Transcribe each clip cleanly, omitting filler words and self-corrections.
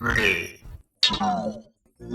3, 2, 1,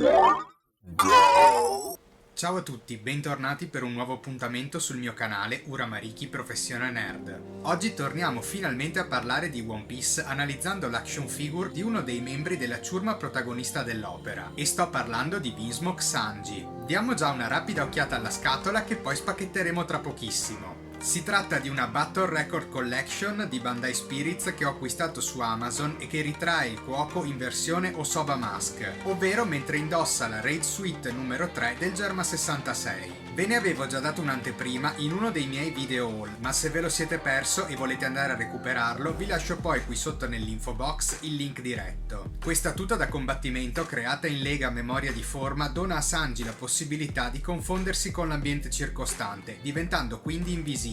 go! Ciao a tutti, bentornati per un nuovo appuntamento sul mio canale Uramariki Professione Nerd. Oggi torniamo finalmente a parlare di One Piece analizzando l'action figure di uno dei membri della ciurma protagonista dell'opera, e sto parlando di Vinsmoke Sanji. Diamo già una rapida occhiata alla scatola che poi spacchetteremo tra pochissimo. Si tratta di una Battle Record Collection di Bandai Spirits che ho acquistato su Amazon e che ritrae il cuoco in versione Osoba Mask, ovvero mentre indossa la Raid Suite numero 3 del Germa 66. Ve ne avevo già dato un'anteprima in uno dei miei video haul, ma se ve lo siete perso e volete andare a recuperarlo, vi lascio poi qui sotto nell'info box il link diretto. Questa tuta da combattimento, creata in lega a memoria di forma, dona a Sanji la possibilità di confondersi con l'ambiente circostante, diventando quindi invisibile.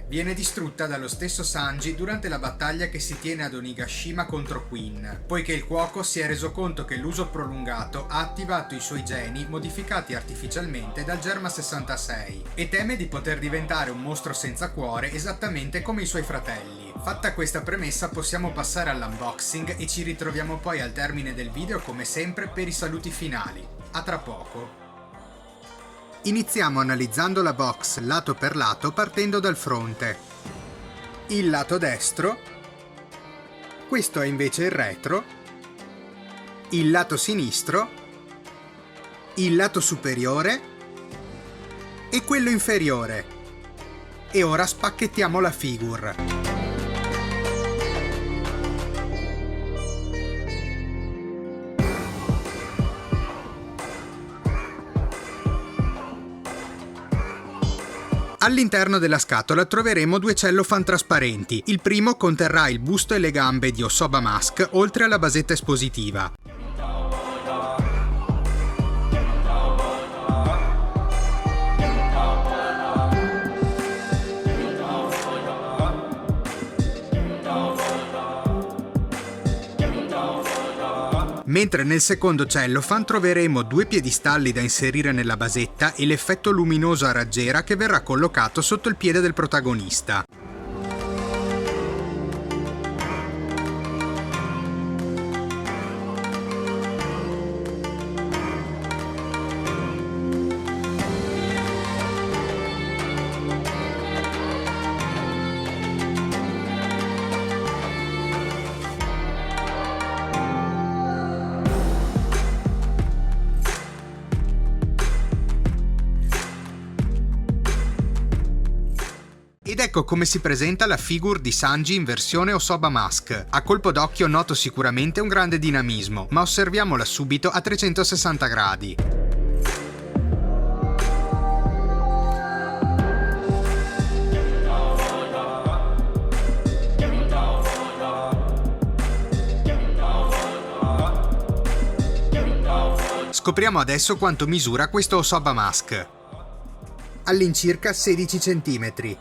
Viene distrutta dallo stesso Sanji durante la battaglia che si tiene ad Onigashima contro Queen, poiché il cuoco si è reso conto che l'uso prolungato ha attivato i suoi geni modificati artificialmente dal Germa 66 e teme di poter diventare un mostro senza cuore esattamente come i suoi fratelli. Fatta questa premessa possiamo passare all'unboxing e ci ritroviamo poi al termine del video come sempre per i saluti finali. A tra poco. Iniziamo analizzando la box lato per lato partendo dal fronte. Il lato destro, questo è invece il retro, il lato sinistro, il lato superiore e quello inferiore. E ora spacchettiamo la figure. All'interno della scatola troveremo due cellophane trasparenti. Il primo conterrà il busto e le gambe di Osoba Mask, oltre alla basetta espositiva. Mentre nel secondo cellophane troveremo due piedistalli da inserire nella basetta e l'effetto luminoso a raggiera che verrà collocato sotto il piede del protagonista. Ed ecco come si presenta la figure di Sanji in versione Osoba Mask. A colpo d'occhio noto sicuramente un grande dinamismo, ma osserviamola subito a 360 gradi. Scopriamo adesso quanto misura questo Osoba Mask. All'incirca 16 cm.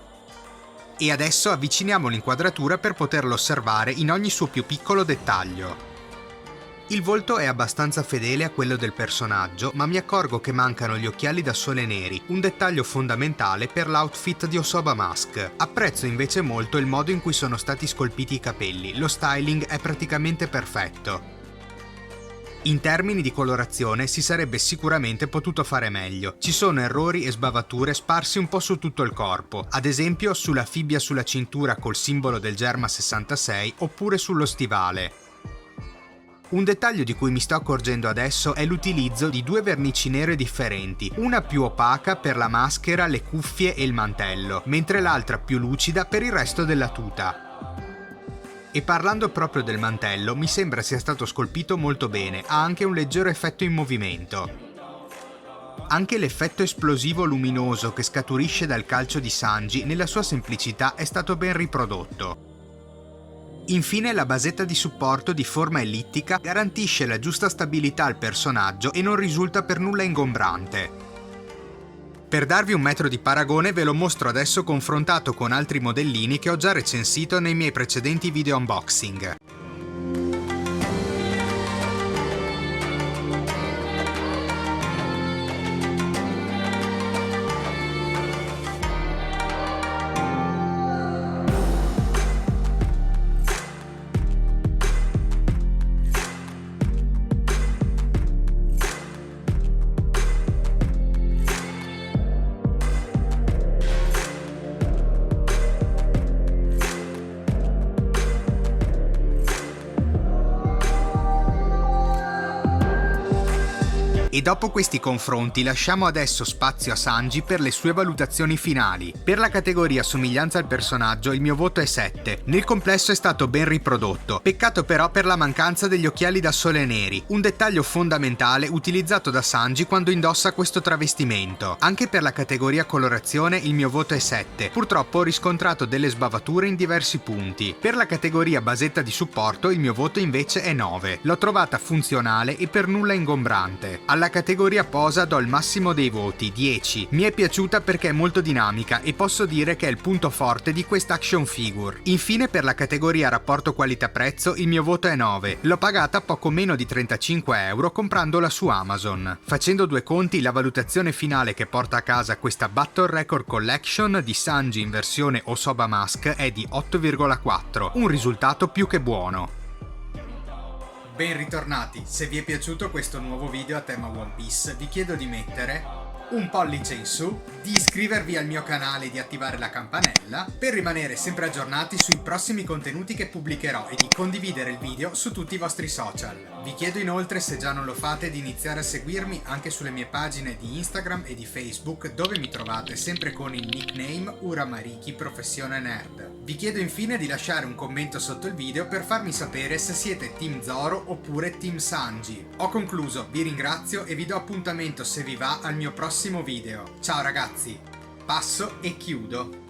E adesso avviciniamo l'inquadratura per poterlo osservare in ogni suo più piccolo dettaglio. Il volto è abbastanza fedele a quello del personaggio, ma mi accorgo che mancano gli occhiali da sole neri, un dettaglio fondamentale per l'outfit di Osoba Mask. Apprezzo invece molto il modo in cui sono stati scolpiti i capelli, lo styling è praticamente perfetto. In termini di colorazione si sarebbe sicuramente potuto fare meglio. Ci sono errori e sbavature sparsi un po' su tutto il corpo, ad esempio sulla fibbia sulla cintura col simbolo del Germa 66 oppure sullo stivale. Un dettaglio di cui mi sto accorgendo adesso è l'utilizzo di due vernici nere differenti, una più opaca per la maschera, le cuffie e il mantello, mentre l'altra più lucida per il resto della tuta. E parlando proprio del mantello, mi sembra sia stato scolpito molto bene, ha anche un leggero effetto in movimento. Anche l'effetto esplosivo luminoso che scaturisce dal calcio di Sanji, nella sua semplicità, è stato ben riprodotto. Infine la basetta di supporto di forma ellittica garantisce la giusta stabilità al personaggio e non risulta per nulla ingombrante. Per darvi un metro di paragone ve lo mostro adesso confrontato con altri modellini che ho già recensito nei miei precedenti video unboxing. E dopo questi confronti lasciamo adesso spazio a Sanji per le sue valutazioni finali. Per la categoria somiglianza al personaggio il mio voto è 7. Nel complesso è stato ben riprodotto, peccato però per la mancanza degli occhiali da sole neri, un dettaglio fondamentale utilizzato da Sanji quando indossa questo travestimento. Anche per la categoria colorazione il mio voto è 7, purtroppo ho riscontrato delle sbavature in diversi punti. Per la categoria basetta di supporto il mio voto invece è 9, l'ho trovata funzionale e per nulla ingombrante. Alla categoria posa do il massimo dei voti, 10. Mi è piaciuta perché è molto dinamica e posso dire che è il punto forte di questa action figure. Infine per la categoria rapporto qualità-prezzo il mio voto è 9. L'ho pagata poco meno di 35 euro comprandola su Amazon. Facendo due conti, la valutazione finale che porta a casa questa Battle Record Collection di Sanji in versione Osoba Mask è di 8,4, un risultato più che buono. Ben ritornati, se vi è piaciuto questo nuovo video a tema One Piece vi chiedo di mettere un pollice in su, di iscrivervi al mio canale e di attivare la campanella per rimanere sempre aggiornati sui prossimi contenuti che pubblicherò e di condividere il video su tutti i vostri social. Vi chiedo inoltre, se già non lo fate, di iniziare a seguirmi anche sulle mie pagine di Instagram e di Facebook, dove mi trovate sempre con il nickname Uramariki Professione Nerd. Vi chiedo infine di lasciare un commento sotto il video per farmi sapere se siete Team Zoro oppure Team Sanji. Ho concluso, vi ringrazio e vi do appuntamento, se vi va, al mio prossimo video. Ciao ragazzi, passo e chiudo.